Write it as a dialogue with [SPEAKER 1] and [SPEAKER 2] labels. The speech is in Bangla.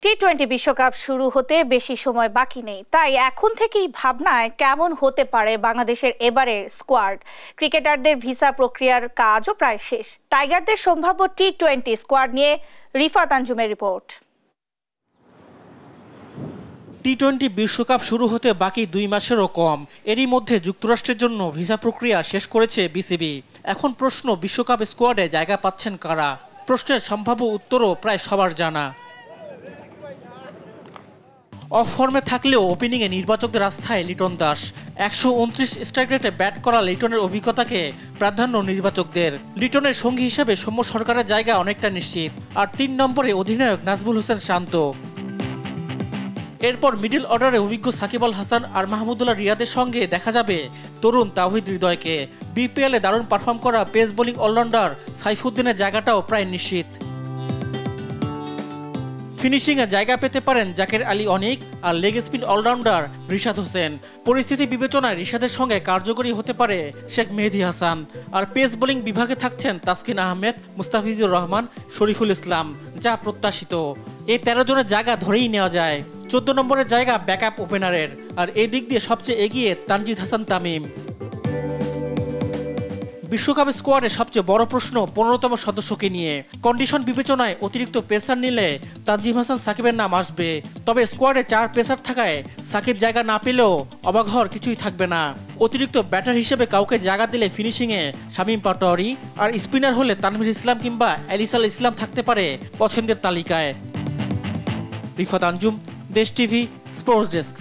[SPEAKER 1] টি-20 বিশ্বকাপ শুরু হতে বেশি সময় বাকি নেই, তাই এখন থেকেই ভাবনায় কেমন হতে পারে বাংলাদেশের এবারের স্কোয়াড। ক্রিকেটারদের ভিসা প্রক্রিয়ার কাজও প্রায় শেষ। টাইগারদের সম্ভাব্য টি-20 স্কোয়াড নিয়ে রিফাত আঞ্জুমের রিপোর্ট।
[SPEAKER 2] টি-20 বিশ্বকাপ শুরু হতে বাকি 2 মাসেরও কম। এরই মধ্যে যুক্তরাষ্ট্রের জন্য ভিসা প্রক্রিয়া শেষ করেছে বিসিবি। এখন প্রশ্ন, বিশ্বকাপ স্কোয়াডে জায়গা পাচ্ছেন কারা? প্রশ্নের সম্ভাব্য উত্তরও প্রায় সবার জানা। অফ ফর্মে থাকলেও ওপেনিংয়ে নির্বাচকদের আস্থায় লিটন দাস। 129 স্ট্রাইক রেটে ব্যাট করা লিটনের অভিজ্ঞতাকে প্রাধান্য নির্বাচকদের। লিটনের সঙ্গী হিসেবে সৌম্য সরকারের জায়গা অনেকটা নিশ্চিত। আর 3 নম্বরে অধিনায়ক নাজমুল হোসেন শান্ত। এরপর মিডল অর্ডারে অভিজ্ঞ সাকিব আল হাসান আর মাহমুদুল্লাহ রিয়াদের সঙ্গে দেখা যাবে তরুণ তাওহিদ হৃদয়কে। বিপিএলে দারুণ পারফর্ম করা পেস বোলিং অলরাউন্ডার সাইফুদ্দিনের জায়গাটাও প্রায় নিশ্চিত। ফিনিশিংয়ে জায়গা পেতে পারেন জাকের আলী অনিক আর leg spin allrounder Rishad Hossain. পরিস্থিতি বিবেচনায় রিশাদের সঙ্গে কার্যকরী হতে পারে শেখ মেহেদী হাসান। আর পেস বোলিং বিভাগে থাকছেন তাসকিন আহমেদ, মুস্তাফিজুর রহমান, শরীফুল ইসলাম, যা প্রত্যাশিত। এই 13 জনের জায়গা ধরেই নেওয়া যায়। 14 নম্বরের জায়গা ব্যাকআপ ওপেনারের। আর এই দিক দিয়ে সবচেয়ে এগিয়ে তানজিদ হাসান তামিম। বিশ্বকাপ স্কোয়াডে সবচেয়ে বড় প্রশ্ন 15তম সদস্যকে নিয়ে। কন্ডিশন বিবেচনায় অতিরিক্ত পেসার নিলে তানজিম হাসান সাকিবের নাম আসবে। তবে স্কোয়াডে 4 পেসার থাকায় সাকিব জায়গা না পেলেও অবাক হওয়ার কিছুই থাকবে না। অতিরিক্ত ব্যাটার হিসেবে কাউকে জায়গা দিলে ফিনিশিংয়ে শামীম পাটোয়ারি, আর স্পিনার হলে তানভীর ইসলাম কিংবা এলিসাল ইসলাম থাকতে পারে পছন্দের তালিকায়। রিফাত আঞ্জুম, দেশ টিভি, স্পোর্টস ডেস্ক।